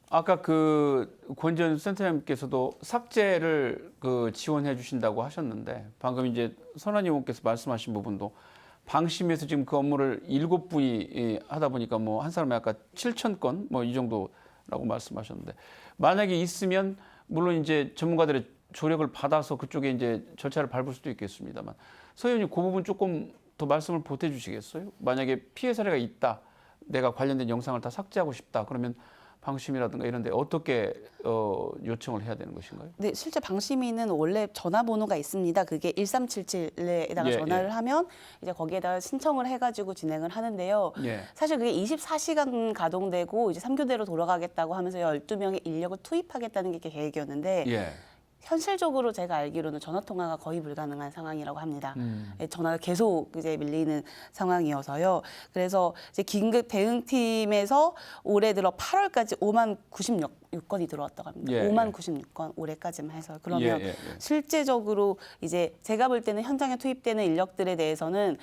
아까 그 권지현 센터장님께서도 삭제를 그 지원해 주신다고 하셨는데 방금 이제 선한 의원께서 말씀하신 부분도 방심해서 지금 그 업무를 7분이 하다 보니까 뭐 한 사람이 아까 7,000건 뭐 이 정도라고 말씀하셨는데 만약에 있으면 물론 이제 전문가들의 조력을 받아서 그쪽에 이제 절차를 밟을 수도 있겠습니다만 서 의원님 그 부분 조금 더 말씀을 보태 주시겠어요? 만약에 피해 사례가 있다. 내가 관련된 영상을 다 삭제하고 싶다. 그러면 방심이라든가 이런 데 어떻게 요청을 해야 되는 것인가요? 네, 실제 방심위는 원래 전화번호가 있습니다. 그게 1377에다가 예, 전화를 예. 하면 이제 거기에다가 신청을 해가지고 진행을 하는데요. 예. 사실 그게 24시간 가동되고 이제 3교대로 돌아가겠다고 하면서 12명의 인력을 투입하겠다는 게 계획이었는데 예. 현실적으로 제가 알기로는 전화 통화가 거의 불가능한 상황이라고 합니다. 예, 전화가 계속 이제 밀리는 상황이어서요. 그래서 이제 긴급 대응팀에서 올해 들어 8월까지 5만 96건이 들어왔다고 합니다. 예, 5만 예. 96건 올해까지만 해서 그러면 예. 실제적으로 이제 제가 볼 때는 현장에 투입되는 인력들에 대해서는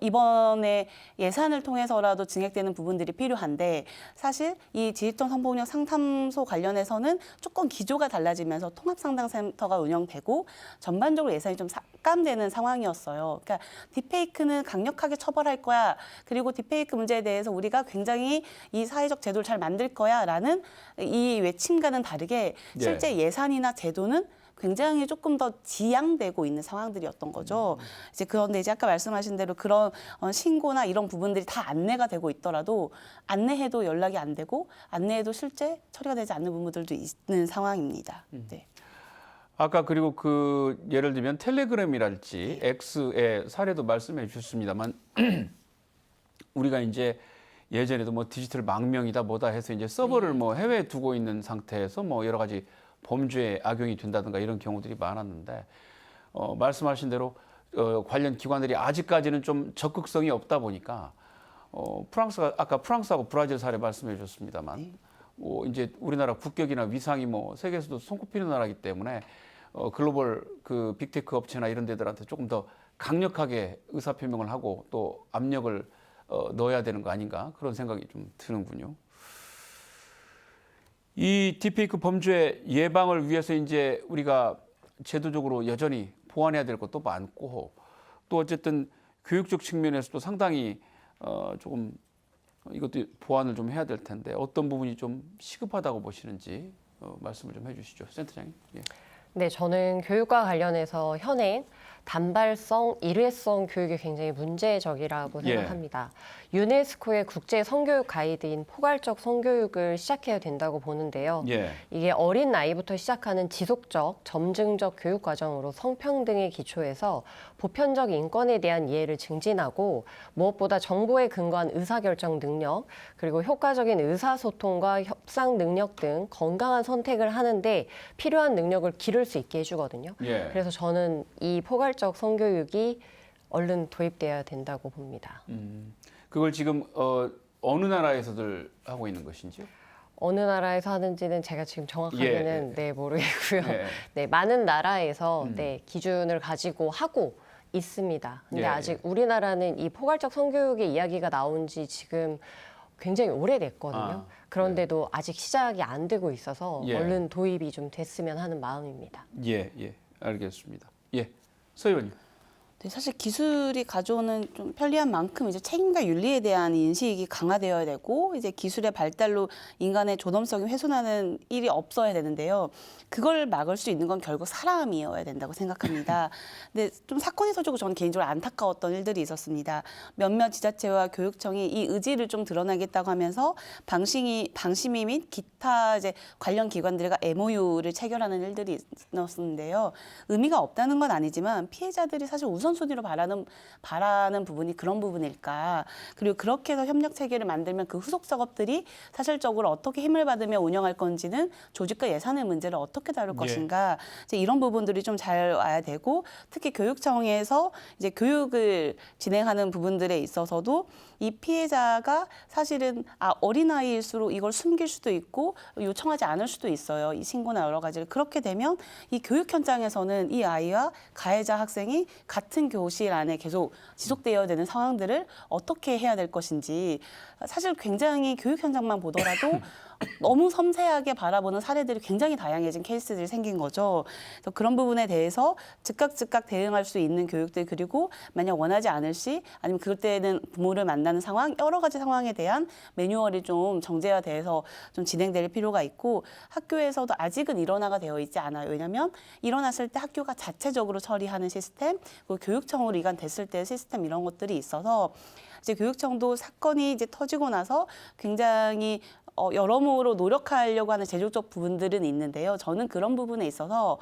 이번에 예산을 통해서라도 증액되는 부분들이 필요한데 사실 이 디지털 성폭력 상담소 관련해서는 조금 기조가 달라지면서 통합상담센터가 운영되고 전반적으로 예산이 좀 삭감되는 상황이었어요. 그러니까 딥페이크는 강력하게 처벌할 거야. 그리고 딥페이크 문제에 대해서 우리가 굉장히 이 사회적 제도를 잘 만들 거야라는 이 외침과는 다르게 실제 예산이나 제도는 굉장히 조금 더 지양되고 있는 상황들이었던 거죠. 이제 그런데 이제 아까 말씀하신 대로 그런 신고나 이런 부분들이 다 안내가 되고 있더라도 안내해도 연락이 안 되고 안내해도 실제 처리가 되지 않는 부분들도 있는 상황입니다. 네. 아까 그리고 그 예를 들면 텔레그램이랄지 X의 사례도 말씀해 주셨습니다만 우리가 이제 예전에도 뭐 디지털 망명이다 뭐다 해서 이제 서버를 뭐 해외에 두고 있는 상태에서 뭐 여러 가지 범죄에 악용이 된다든가 이런 경우들이 많았는데 말씀하신 대로 관련 기관들이 아직까지는 좀 적극성이 없다 보니까 프랑스가 아까 프랑스하고 브라질 사례 말씀해 주셨습니다만 이제 우리나라 국격이나 위상이 뭐 세계에서도 손꼽히는 나라이기 때문에 글로벌 그 빅테크 업체나 이런 데들한테 조금 더 강력하게 의사표명을 하고 또 압력을 넣어야 되는 거 아닌가 그런 생각이 좀 드는군요. 이 딥페이크 범죄 예방을 위해서 이제 우리가 제도적으로 여전히 보완해야 될 것도 많고 또 어쨌든 교육적 측면에서도 상당히 조금 이것도 보완을 좀 해야 될 텐데 어떤 부분이 좀 시급하다고 보시는지 말씀을 좀 해주시죠, 센터장님. 예. 네, 저는 교육과 관련해서 현행 단발성, 일회성 교육이 굉장히 문제적이라고 예. 생각합니다. 유네스코의 국제 성교육 가이드인 포괄적 성교육을 시작해야 된다고 보는데요. 예. 이게 어린 나이부터 시작하는 지속적, 점증적 교육 과정으로 성평등에 기초해서 보편적 인권에 대한 이해를 증진하고 무엇보다 정보에 근거한 의사결정 능력, 그리고 효과적인 의사소통과 협상 능력 등 건강한 선택을 하는데 필요한 능력을 기를 수 있게 해주거든요. 예. 그래서 저는 이 포괄적 성교육이 얼른 도입돼야 된다고 봅니다. 그걸 지금 어느 나라에서들 하고 있는 것인지요? 어느 나라에서 하는지는 제가 지금 정확하게는 네, 모르겠고요. 예. 네, 많은 나라에서 네, 기준을 가지고 하고 있습니다. 근데 예. 아직 우리나라는 이 포괄적 성교육의 이야기가 나온 지 지금 굉장히 오래됐거든요. 그런데도 아직 시작이 안 되고 있어서 예. 얼른 도입이 좀 됐으면 하는 마음입니다. 예, 알겠습니다. 예, 서 의원님. 네, 사실 기술이 가져오는 좀 편리한 만큼 이제 책임과 윤리에 대한 인식이 강화되어야 되고 이제 기술의 발달로 인간의 존엄성이 훼손하는 일이 없어야 되는데요. 그걸 막을 수 있는 건 결국 사람이어야 된다고 생각합니다. 근데 좀 사건이 터지고 저는 개인적으로 안타까웠던 일들이 있었습니다. 몇몇 지자체와 교육청이 이 의지를 좀 드러나겠다고 하면서 방심위 및 기타 이제 관련 기관들과 MOU를 체결하는 일들이 있었는데요. 의미가 없다는 건 아니지만 피해자들이 사실 우선순위로 바라는 부분이 그런 부분일까. 그리고 그렇게 해서 협력 체계를 만들면 그 후속 작업들이 사실적으로 어떻게 힘을 받으며 운영할 건지는 조직과 예산의 문제를 어떻게 다룰 것인가. 이제 이런 부분들이 좀 잘 와야 되고 특히 교육청에서 이제 교육을 진행하는 부분들에 있어서도 이 피해자가 사실은 어린아이일수록 이걸 숨길 수도 있고 요청하지 않을 수도 있어요. 이 신고나 여러 가지를. 그렇게 되면 이 교육 현장에서는 이 아이와 가해자 학생이 같은 교실 안에 계속 지속되어야 되는 상황들을 어떻게 해야 될 것인지 사실 굉장히 교육 현장만 보더라도 너무 섬세하게 바라보는 사례들이 굉장히 다양해진 케이스들이 생긴 거죠. 그래서 그런 부분에 대해서 즉각 대응할 수 있는 교육들 그리고 만약 원하지 않을 시 아니면 그때는 부모를 만나는 상황 여러 가지 상황에 대한 매뉴얼이 좀 정제화돼서 좀 진행될 필요가 있고 학교에서도 아직은 일원화가 되어 있지 않아요. 왜냐하면 일어났을 때 학교가 자체적으로 처리하는 시스템 그리고 교육청으로 이관됐을 때 시스템 이런 것들이 있어서 이제 교육청도 사건이 이제 터지고 나서 굉장히 여러모로 노력하려고 하는 제도적 부분들은 있는데요. 저는 그런 부분에 있어서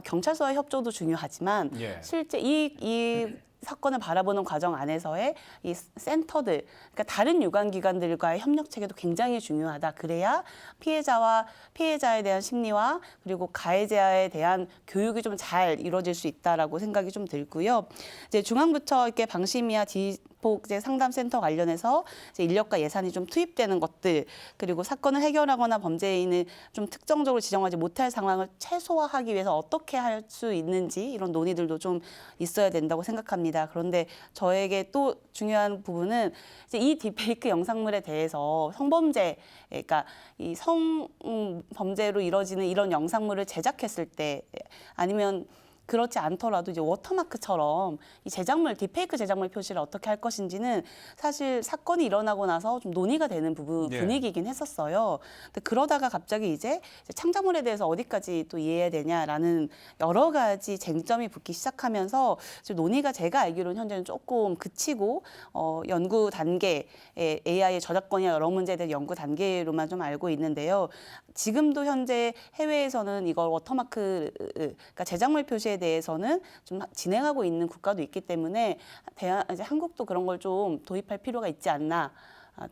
경찰서의 협조도 중요하지만 실제 이 사건을 바라보는 과정 안에서의 이 센터들, 그러니까 다른 유관기관들과의 협력 체계도 굉장히 중요하다. 그래야 피해자에 대한 심리와 그리고 가해자에 대한 교육이 좀 잘 이루어질 수 있다라고 생각이 좀 들고요. 이제 중앙부처 이렇게 방심위와 지폭 상담센터 관련해서 이제 인력과 예산이 좀 투입되는 것들, 그리고 사건을 해결하거나 범죄인을 좀 특정적으로 지정하지 못할 상황을 최소화하기 위해서 어떻게 할 수 있는지 이런 논의들도 좀 있어야 된다고 생각합니다. 그런데 저에게 또 중요한 부분은 이제 이 딥페이크 영상물에 대해서 성범죄, 그러니까 이 성범죄로 이루어지는 이런 영상물을 제작했을 때 아니면 그렇지 않더라도 이제 워터마크처럼 이 딥페이크 제작물 표시를 어떻게 할 것인지는 사실 사건이 일어나고 나서 좀 논의가 되는 분위기이긴 했었어요. 근데 그러다가 갑자기 이제 창작물에 대해서 어디까지 또 이해해야 되냐라는 여러 가지 쟁점이 붙기 시작하면서 지금 논의가 제가 알기로는 현재는 조금 그치고 연구 단계, AI의 저작권이나 여러 문제에 대한 연구 단계로만 좀 알고 있는데요. 지금도 현재 해외에서는 이걸 워터마크, 그러니까 제작물 표시에 대해서는 좀 진행하고 있는 국가도 있기 때문에 이제 한국도 그런 걸 좀 도입할 필요가 있지 않나.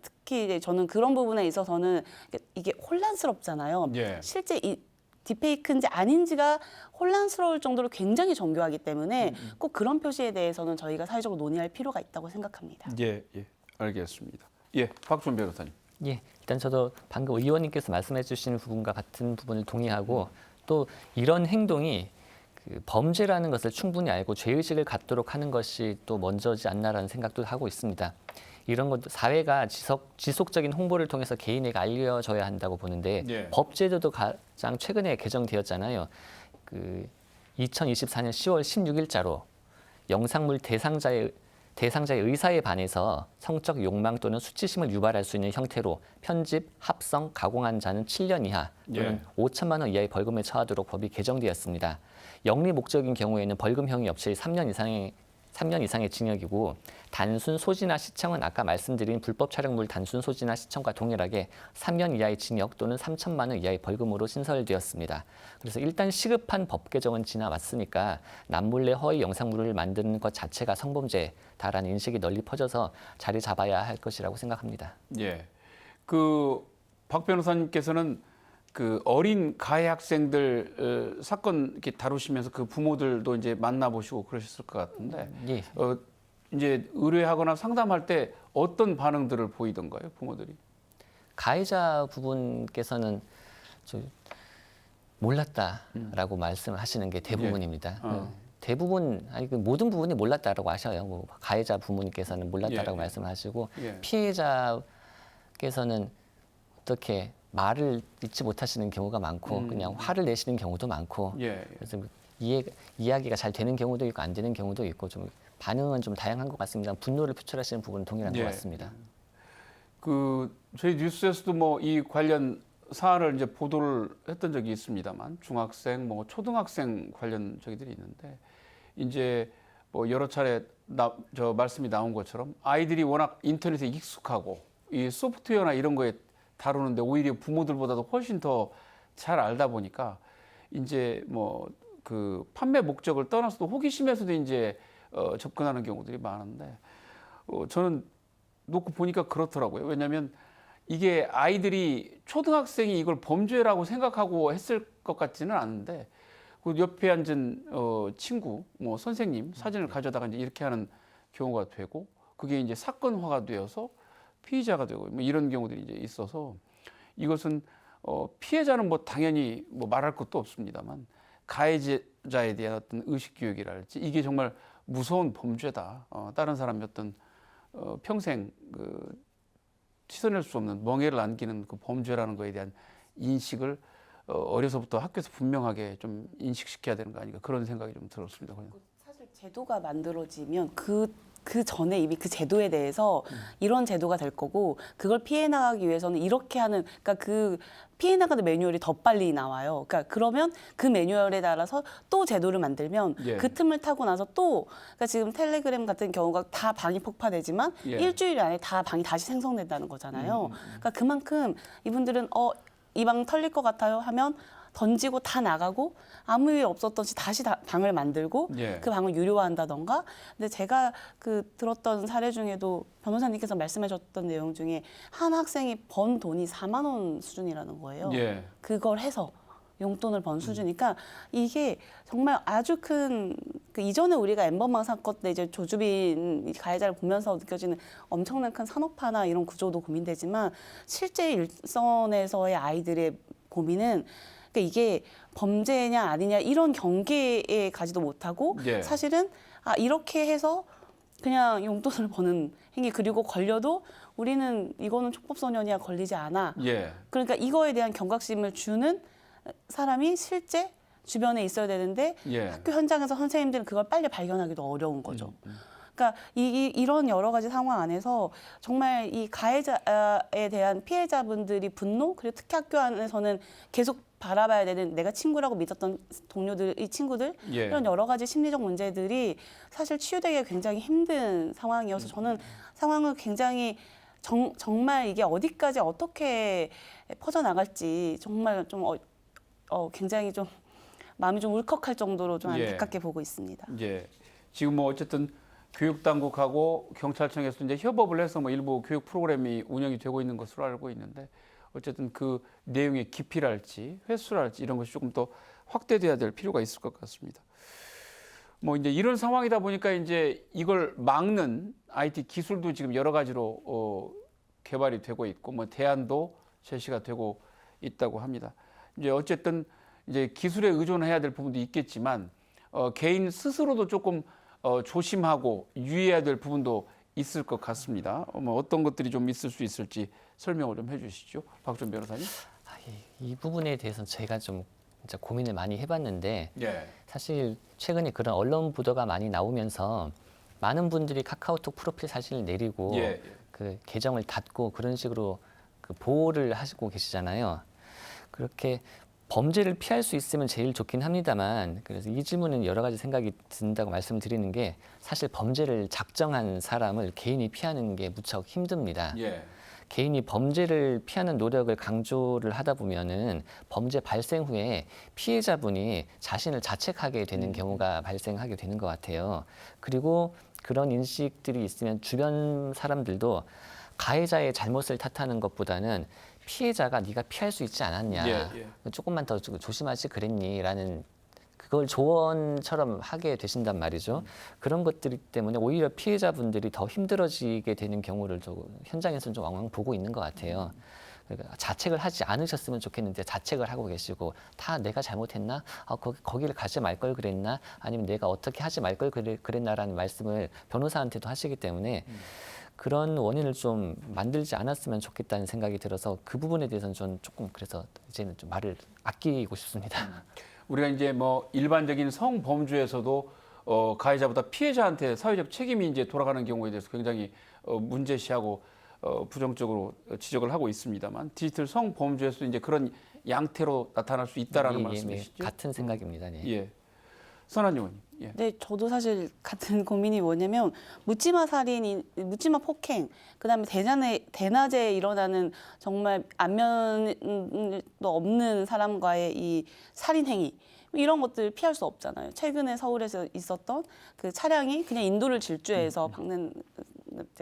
특히 이제 저는 그런 부분에 있어서는 이게 혼란스럽잖아요. 실제 이 딥페이크인지 아닌지가 혼란스러울 정도로 굉장히 정교하기 때문에 꼭 그런 표시에 대해서는 저희가 사회적으로 논의할 필요가 있다고 생각합니다. 알겠습니다. 박준 변호사님. 일단 저도 방금 의원님께서 말씀해 주신 부분과 같은 부분을 동의하고 또 이런 행동이 그 범죄라는 것을 충분히 알고 죄의식을 갖도록 하는 것이 또 먼저지 않나라는 생각도 하고 있습니다. 이런 것도 사회가 지속적인 홍보를 통해서 개인에게 알려져야 한다고 보는데 법제도도 가장 최근에 개정되었잖아요. 그 2024년 10월 16일자로 영상물 대상자의 의사에 반해서 성적 욕망 또는 수치심을 유발할 수 있는 형태로 편집, 합성, 가공한 자는 7년 이하 또는 5천만 원 이하의 벌금에 처하도록 법이 개정되었습니다. 영리 목적인 경우에는 벌금형이 없이 3년 이상의 징역이고 단순 소지나 시청은 아까 말씀드린 불법 촬영물 단순 소지나 시청과 동일하게 3년 이하의 징역 또는 3천만 원 이하의 벌금으로 신설되었습니다. 그래서 일단 시급한 법 개정은 지나왔으니까 남몰래 허위 영상물을 만드는 것 자체가 성범죄다라는 인식이 널리 퍼져서 자리 잡아야 할 것이라고 생각합니다. 박 변호사님께서는 그 어린 가해 학생들 사건 이렇게 다루시면서 그 부모들도 이제 만나보시고 그러셨을 것 같은데 이제 의뢰하거나 상담할 때 어떤 반응들을 보이던가요, 부모들이? 가해자 부분께서는 몰랐다라고 말씀하시는 게 대부분입니다. 대부분 모든 부분이 몰랐다라고 하셔요. 뭐 가해자 부모님께서는 몰랐다라고 말씀하시고 피해자께서는 어떻게 말을 잊지 못하시는 경우가 많고 그냥 화를 내시는 경우도 많고 그래서 이야기가 잘 되는 경우도 있고 안 되는 경우도 있고 좀 반응은 좀 다양한 것 같습니다. 분노를 표출하시는 부분은 동일한 예. 것 같습니다. 저희 뉴스에서도 뭐 이 관련 사안을 이제 보도를 했던 적이 있습니다만 중학생, 뭐 초등학생 관련 저기들이 있는데 이제 뭐 여러 차례 저 말씀이 나온 것처럼 아이들이 워낙 인터넷에 익숙하고 이 소프트웨어나 이런 거에 다루는데 오히려 부모들보다도 훨씬 더 잘 알다 보니까 이제 뭐 그 판매 목적을 떠나서도 호기심에서도 이제 접근하는 경우들이 많은데 저는 놓고 보니까 그렇더라고요. 왜냐하면 이게 아이들이 초등학생이 이걸 범죄라고 생각하고 했을 것 같지는 않은데 그 옆에 앉은 친구, 뭐 선생님 사진을 가져다가 이제 이렇게 하는 경우가 되고 그게 이제 사건화가 되어서 피의자가 되고 뭐 이런 경우들이 이제 있어서 이것은 피해자는 뭐 당연히 뭐 말할 것도 없습니다만 가해자에 대한 어떤 의식 교육이랄지 이게 정말 무서운 범죄다. 다른 사람의 어떤 평생 씻어낼 수 없는 멍해를 안기는 그 범죄라는 거에 대한 인식을 어려서부터 학교에서 분명하게 좀 인식시켜야 되는 거 아닌가 그런 생각이 좀 들었습니다. 그냥. 사실 제도가 만들어지면 그 전에 이미 그 제도에 대해서 이런 제도가 될 거고 그걸 피해 나가기 위해서는 이렇게 하는 그러니까 그 피해 나가는 매뉴얼이 더 빨리 나와요. 그러니까 그러면 그 매뉴얼에 따라서 또 제도를 만들면 예. 그 틈을 타고 나서 또 그러니까 지금 텔레그램 같은 경우가 다 방이 폭파되지만 예. 일주일 안에 다 방이 다시 생성된다는 거잖아요. 그러니까 그만큼 이분들은 이 방 털릴 것 같아요 하면 던지고 다 나가고 아무 일 없었던 시 다시 방을 만들고 예. 그 방을 유료화한다던가. 근데 제가 들었던 사례 중에도 변호사님께서 말씀해줬던 내용 중에 한 학생이 번 돈이 4만 원 수준이라는 거예요. 예. 그걸 해서 용돈을 번 수준이니까 이게 정말 아주 큰 그 이전에 우리가 엠번방 사건 때 이제 조주빈 가해자를 보면서 느껴지는 엄청난 큰 산업화나 이런 구조도 고민되지만 실제 일선에서의 아이들의 고민은 그러니까 이게 범죄냐 아니냐 이런 경계에 가지도 못하고 예. 사실은 이렇게 해서 그냥 용돈을 버는 행위 그리고 걸려도 우리는 이거는 촉법소년이야 걸리지 않아. 예. 그러니까 이거에 대한 경각심을 주는 사람이 실제 주변에 있어야 되는데 예. 학교 현장에서 선생님들은 그걸 빨리 발견하기도 어려운 거죠. 그러니까 이런 여러 가지 상황 안에서 정말 이 가해자에 대한 피해자분들이 분노 그리고 특히 학교 안에서는 계속 바라봐야 되는 내가 친구라고 믿었던 동료들, 이 친구들 예. 이런 여러 가지 심리적 문제들이 사실 치유되기가 굉장히 힘든 상황이어서 저는 상황을 굉장히 정말 이게 어디까지 어떻게 퍼져나갈지 정말 좀 굉장히 좀 마음이 좀 울컥할 정도로 좀 예. 안타깝게 보고 있습니다. 예. 지금 뭐 어쨌든 교육 당국하고 경찰청에서 이제 협업을 해서 뭐 일부 교육 프로그램이 운영이 되고 있는 것으로 알고 있는데 어쨌든 그 내용의 깊이랄지 횟수랄지 이런 것이 조금 더 확대돼야 될 필요가 있을 것 같습니다. 뭐 이제 이런 상황이다 보니까 이제 이걸 막는 IT 기술도 지금 여러 가지로 개발이 되고 있고 뭐 대안도 제시가 되고 있다고 합니다. 이제 어쨌든 이제 기술에 의존해야 될 부분도 있겠지만 개인 스스로도 조금 조심하고 유의해야 될 부분도 있을 것 같습니다. 뭐 어떤 것들이 좀 있을 수 있을지 설명을 좀 해주시죠, 박준 변호사님. 이 부분에 대해서는 제가 좀 진짜 고민을 많이 해봤는데 예. 사실 최근에 그런 언론 보도가 많이 나오면서 많은 분들이 카카오톡 프로필 사진을 내리고 예. 그 계정을 닫고 그런 식으로 그 보호를 하시고 계시잖아요. 그렇게 범죄를 피할 수 있으면 제일 좋긴 합니다만 그래서 이 질문은 여러 가지 생각이 든다고 말씀을 드리는 게 사실 범죄를 작정한 사람을 개인이 피하는 게 무척 힘듭니다. 예. 개인이 범죄를 피하는 노력을 강조를 하다 보면은 범죄 발생 후에 피해자분이 자신을 자책하게 되는 경우가 발생하게 되는 것 같아요. 그리고 그런 인식들이 있으면 주변 사람들도 가해자의 잘못을 탓하는 것보다는 피해자가 네가 피할 수 있지 않았냐, 조금만 더 조심하지 그랬니라는 그걸 조언처럼 하게 되신단 말이죠. 그런 것들 때문에 오히려 피해자분들이 더 힘들어지게 되는 경우를 현장에서는 좀 왕왕 보고 있는 것 같아요. 그러니까 자책을 하지 않으셨으면 좋겠는데 자책을 하고 계시고 다 내가 잘못했나? 거기를 가지 말 걸 그랬나? 아니면 내가 어떻게 하지 말 걸 그랬나라는 말씀을 변호사한테도 하시기 때문에 그런 원인을 좀 만들지 않았으면 좋겠다는 생각이 들어서 그 부분에 대해서는 전 조금 그래서 이제는 좀 말을 아끼고 싶습니다. 우리가 이제 뭐 일반적인 성범죄에서도 가해자보다 피해자한테 사회적 책임이 이제 돌아가는 경우에 대해서 굉장히 문제시하고 부정적으로 지적을 하고 있습니다만 디지털 성범죄에서도 이제 그런 양태로 나타날 수 있다라는 말씀이시죠? 같은 생각입니다. 네. 예. 선한 의원님. 예. 네, 저도 사실 같은 고민이 뭐냐면 묻지마 살인, 묻지마 폭행, 그다음에 대낮에 일어나는 정말 안면도 없는 사람과의 이 살인 행위 이런 것들 피할 수 없잖아요. 최근에 서울에서 있었던 그 차량이 그냥 인도를 질주해서 박는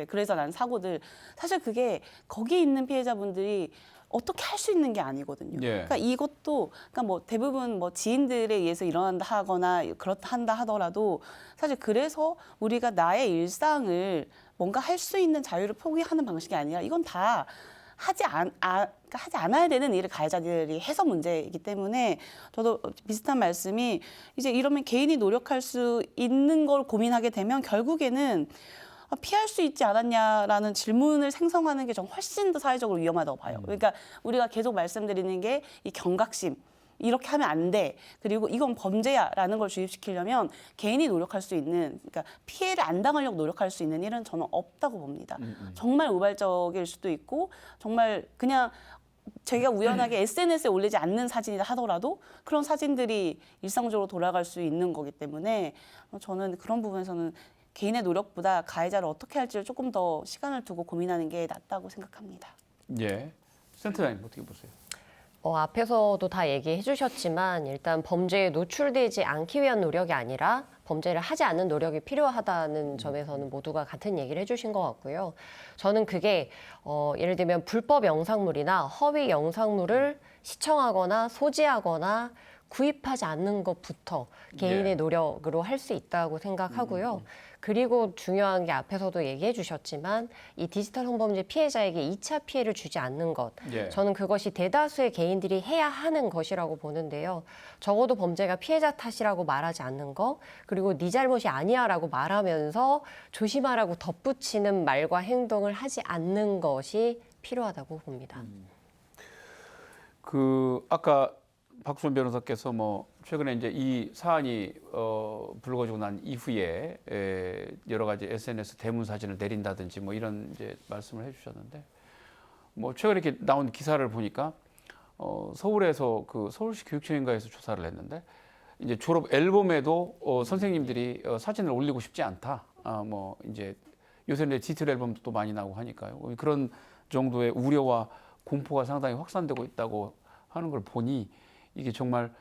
그래서 난 사고들 사실 그게 거기에 있는 피해자분들이 어떻게 할 수 있는 게 아니거든요. 예. 그러니까 이것도 그러니까 뭐 대부분 뭐 지인들에 의해서 일어난다 하거나 그렇다 한다 하더라도 사실 그래서 우리가 나의 일상을 뭔가 할 수 있는 자유를 포기하는 방식이 아니라 이건 다 그러니까 하지 않아야 되는 일을 가해자들이 해서 문제이기 때문에 저도 비슷한 말씀이 이제 이러면 개인이 노력할 수 있는 걸 고민하게 되면 결국에는 피할 수 있지 않았냐라는 질문을 생성하는 게 좀 훨씬 더 사회적으로 위험하다고 봐요. 그러니까 우리가 계속 말씀드리는 게 이 경각심. 이렇게 하면 안 돼. 그리고 이건 범죄야라는 걸 주입시키려면 개인이 노력할 수 있는, 그러니까 피해를 안 당하려고 노력할 수 있는 일은 저는 없다고 봅니다. 정말 우발적일 수도 있고 정말 그냥 제가 우연하게 SNS에 올리지 않는 사진이다 하더라도 그런 사진들이 일상적으로 돌아갈 수 있는 거기 때문에 저는 그런 부분에서는 개인의 노력보다 가해자를 어떻게 할지를 조금 더 시간을 두고 고민하는 게 낫다고 생각합니다. 예. 센터장님 어떻게 보세요? 앞에서도 다 얘기해 주셨지만 일단 범죄에 노출되지 않기 위한 노력이 아니라 범죄를 하지 않는 노력이 필요하다는 점에서는 모두가 같은 얘기를 해주신 것 같고요. 저는 그게 예를 들면 불법 영상물이나 허위 영상물을 시청하거나 소지하거나 구입하지 않는 것부터 개인의 예. 노력으로 할 수 있다고 생각하고요. 그리고 중요한 게 앞에서도 얘기해 주셨지만 이 디지털 성범죄 피해자에게 2차 피해를 주지 않는 것. 예. 저는 그것이 대다수의 개인들이 해야 하는 것이라고 보는데요. 적어도 범죄가 피해자 탓이라고 말하지 않는 거, 그리고 네 잘못이 아니야라고 말하면서 조심하라고 덧붙이는 말과 행동을 하지 않는 것이 필요하다고 봅니다. 아까 박수원 변호사께서 뭐 최근에 이제 이 사안이 불거지고 난 이후에 여러 가지 SNS 대문 사진을 내린다든지 뭐 이런 이제 말씀을 해주셨는데 뭐 최근에 이렇게 나온 기사를 보니까 서울에서 그 서울시 교육청인가에서 조사를 했는데 이제 졸업 앨범에도 선생님들이 사진을 올리고 싶지 않다. 뭐 이제 요새는 디지털 앨범도 또 많이 나오고 하니까요. 그런 정도의 우려와 공포가 상당히 확산되고 있다고 하는 걸 보니 이게 정말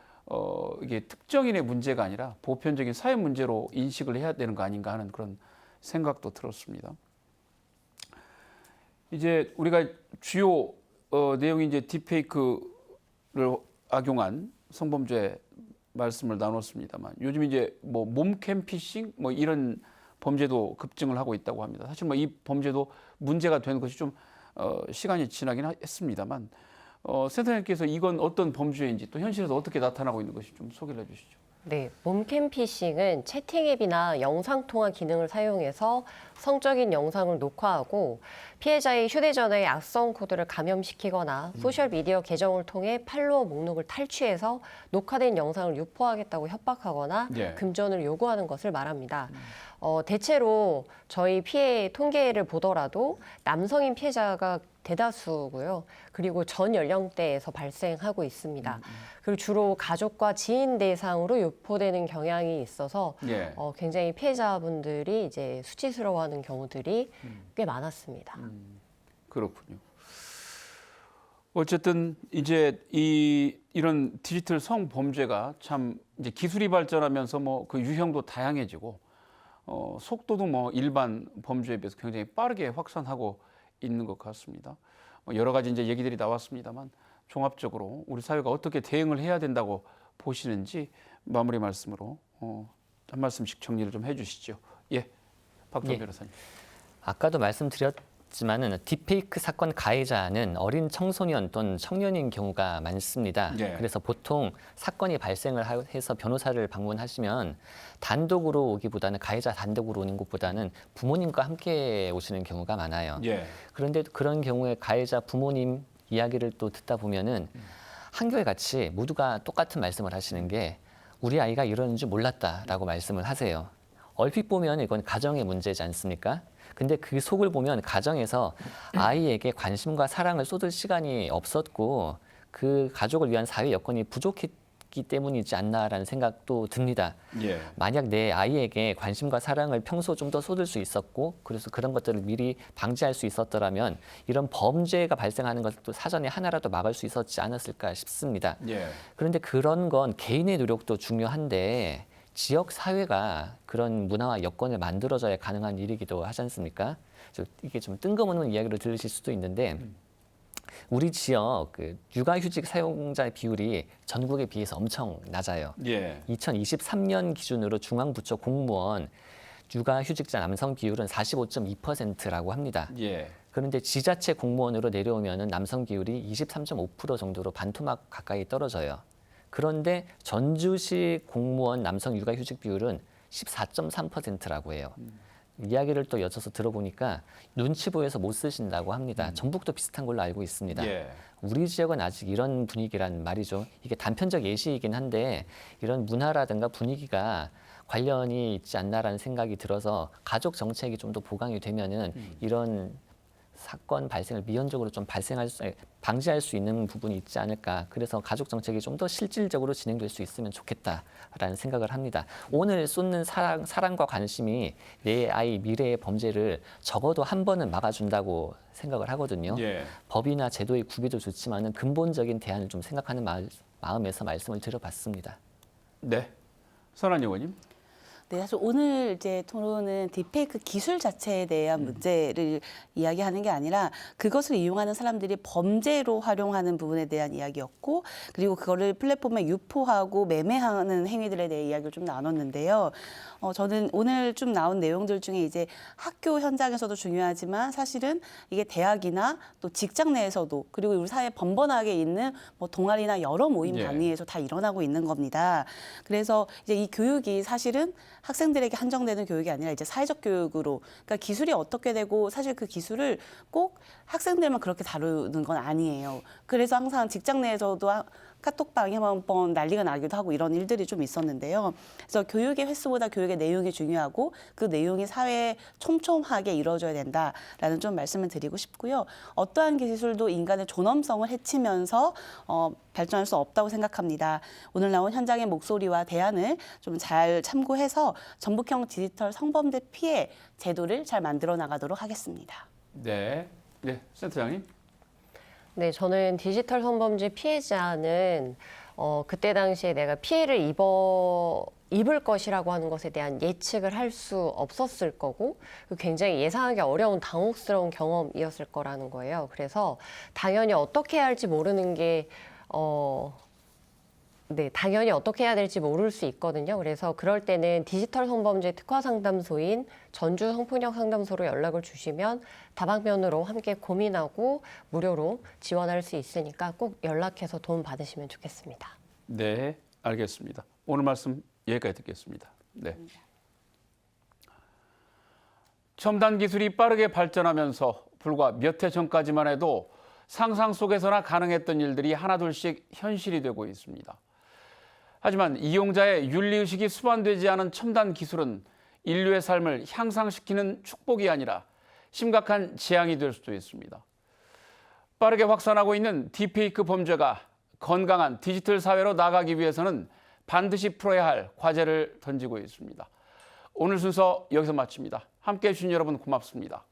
이게 특정인의 문제가 아니라 보편적인 사회 문제로 인식을 해야 되는 거 아닌가 하는 그런 생각도 들었습니다. 이제 우리가 주요 내용이 이제 딥페이크를 악용한 성범죄 말씀을 나눴습니다만 요즘 이제 뭐 몸캠 피싱 뭐 이런 범죄도 급증을 하고 있다고 합니다. 사실 뭐 이 범죄도 문제가 되는 것이 좀 시간이 지나긴 했습니다만 센터장님께서 이건 어떤 범죄인지 또 현실에서 어떻게 나타나고 있는 것이 좀 소개를 해주시죠. 네, 몸캠 피싱은 채팅 앱이나 영상 통화 기능을 사용해서 성적인 영상을 녹화하고 피해자의 휴대전화에 악성 코드를 감염시키거나 소셜미디어 계정을 통해 팔로워 목록을 탈취해서 녹화된 영상을 유포하겠다고 협박하거나 예. 금전을 요구하는 것을 말합니다. 대체로 저희 피해 통계를 보더라도 남성인 피해자가 대다수고요. 그리고 전 연령대에서 발생하고 있습니다. 그리고 주로 가족과 지인 대상으로 유포되는 경향이 있어서 예. 굉장히 피해자분들이 이제 수치스러워하는 경우들이 꽤 많았습니다. 그렇군요. 어쨌든 이제 이런 디지털 성범죄가 참 이제 기술이 발전하면서 뭐 그 유형도 다양해지고 속도도 뭐 일반 범죄에 비해서 굉장히 빠르게 확산하고 있는 것 같습니다. 여러 가지 이제 얘기들이 나왔습니다만 종합적으로 우리 사회가 어떻게 대응을 해야 된다고 보시는지 마무리 말씀으로 한 말씀씩 정리를 좀 해주시죠. 예, 박정 예. 변호사님. 아까도 말씀드렸지만은 딥페이크 사건 가해자는 어린 청소년 또는 청년인 경우가 많습니다. 예. 그래서 보통 사건이 발생을 해서 변호사를 방문하시면 단독으로 오기보다는 가해자 단독으로 오는 것보다는 부모님과 함께 오시는 경우가 많아요. 예. 그런데 그런 경우에 가해자 부모님 이야기를 또 듣다 보면은 한결 같이 모두가 똑같은 말씀을 하시는 게 우리 아이가 이러는 줄 몰랐다라고 말씀을 하세요. 얼핏 보면 이건 가정의 문제지 않습니까? 근데 그 속을 보면 가정에서 아이에게 관심과 사랑을 쏟을 시간이 없었고 그 가족을 위한 사회 여건이 부족했기 때문이지 않나라는 생각도 듭니다. 예. 만약 내 아이에게 관심과 사랑을 평소 좀 더 쏟을 수 있었고 그래서 그런 것들을 미리 방지할 수 있었더라면 이런 범죄가 발생하는 것도 사전에 하나라도 막을 수 있었지 않았을까 싶습니다. 예. 그런데 그런 건 개인의 노력도 중요한데 지역 사회가 그런 문화와 여건을 만들어줘야 가능한 일이기도 하지 않습니까? 이게 좀 뜬금없는 이야기로 들으실 수도 있는데 우리 지역 그 육아휴직 사용자 비율이 전국에 비해서 엄청 낮아요. 예. 2023년 기준으로 중앙부처 공무원 육아휴직자 남성 비율은 45.2%라고 합니다. 예. 그런데 지자체 공무원으로 내려오면은 남성 비율이 23.5% 정도로 반토막 가까이 떨어져요. 그런데 전주시 공무원 남성 육아휴직 비율은 14.3%라고 해요. 이야기를 또 여쭤서 들어보니까 눈치 보여서 못 쓰신다고 합니다. 전북도 비슷한 걸로 알고 있습니다. 예. 우리 지역은 아직 이런 분위기란 말이죠. 이게 단편적 예시이긴 한데 이런 문화라든가 분위기가 관련이 있지 않나라는 생각이 들어서 가족 정책이 좀 더 보강이 되면은 이런 사건 발생을 미연적으로 좀 방지할 수 있는 부분이 있지 않을까. 그래서 가족 정책이 좀 더 실질적으로 진행될 수 있으면 좋겠다라는 생각을 합니다. 오늘 쏟는 사랑과 관심이 내 아이 미래의 범죄를 적어도 한 번은 막아준다고 생각을 하거든요. 예. 법이나 제도의 구비도 좋지만은 근본적인 대안을 좀 생각하는 마음에서 말씀을 드려봤습니다. 네. 선한 의원님. 네, 사실 오늘 이제 토론은 딥페이크 기술 자체에 대한 문제를 이야기하는 게 아니라 그것을 이용하는 사람들이 범죄로 활용하는 부분에 대한 이야기였고, 그리고 그거를 플랫폼에 유포하고 매매하는 행위들에 대해 이야기를 좀 나눴는데요. 저는 오늘 좀 나온 내용들 중에 이제 학교 현장에서도 중요하지만 사실은 이게 대학이나 또 직장 내에서도 그리고 우리 사회에 번번하게 있는 뭐 동아리나 여러 모임 예. 단위에서 다 일어나고 있는 겁니다. 그래서 이제 이 교육이 사실은 학생들에게 한정되는 교육이 아니라 이제 사회적 교육으로, 그러니까 기술이 어떻게 되고 사실 그 기술을 꼭 학생들만 그렇게 다루는 건 아니에요. 그래서 항상 직장 내에서도 카톡방에 한번 난리가 나기도 하고 이런 일들이 좀 있었는데요. 그래서 교육의 횟수보다 교육의 내용이 중요하고 그 내용이 사회에 촘촘하게 이루어져야 된다라는 좀 말씀을 드리고 싶고요. 어떠한 기술도 인간의 존엄성을 해치면서 발전할 수 없다고 생각합니다. 오늘 나온 현장의 목소리와 대안을 좀 잘 참고해서 전북형 디지털 성범죄 피해 제도를 잘 만들어 나가도록 하겠습니다. 네. 네. 센터장님. 네, 저는 디지털 성범죄 피해자는 그때 당시에 내가 피해를 입을 것이라고 하는 것에 대한 예측을 할 수 없었을 거고 굉장히 예상하기 어려운 당혹스러운 경험이었을 거라는 거예요. 그래서 당연히 어떻게 해야 할지 모르는 게 네, 당연히 어떻게 해야 될지 모를 수 있거든요. 그래서 그럴 때는 디지털 성범죄 특화 상담소인 전주 성폭력 상담소로 연락을 주시면 다방면으로 함께 고민하고 무료로 지원할 수 있으니까 꼭 연락해서 도움 받으시면 좋겠습니다. 네. 알겠습니다. 오늘 말씀 여기까지 듣겠습니다. 네. 첨단 기술이 빠르게 발전하면서 불과 몇 해 전까지만 해도 상상 속에서나 가능했던 일들이 하나둘씩 현실이 되고 있습니다. 하지만 이용자의 윤리의식이 수반되지 않은 첨단 기술은 인류의 삶을 향상시키는 축복이 아니라 심각한 재앙이 될 수도 있습니다. 빠르게 확산하고 있는 딥페이크 범죄가 건강한 디지털 사회로 나가기 위해서는 반드시 풀어야 할 과제를 던지고 있습니다. 오늘 순서 여기서 마칩니다. 함께해 주신 여러분 고맙습니다.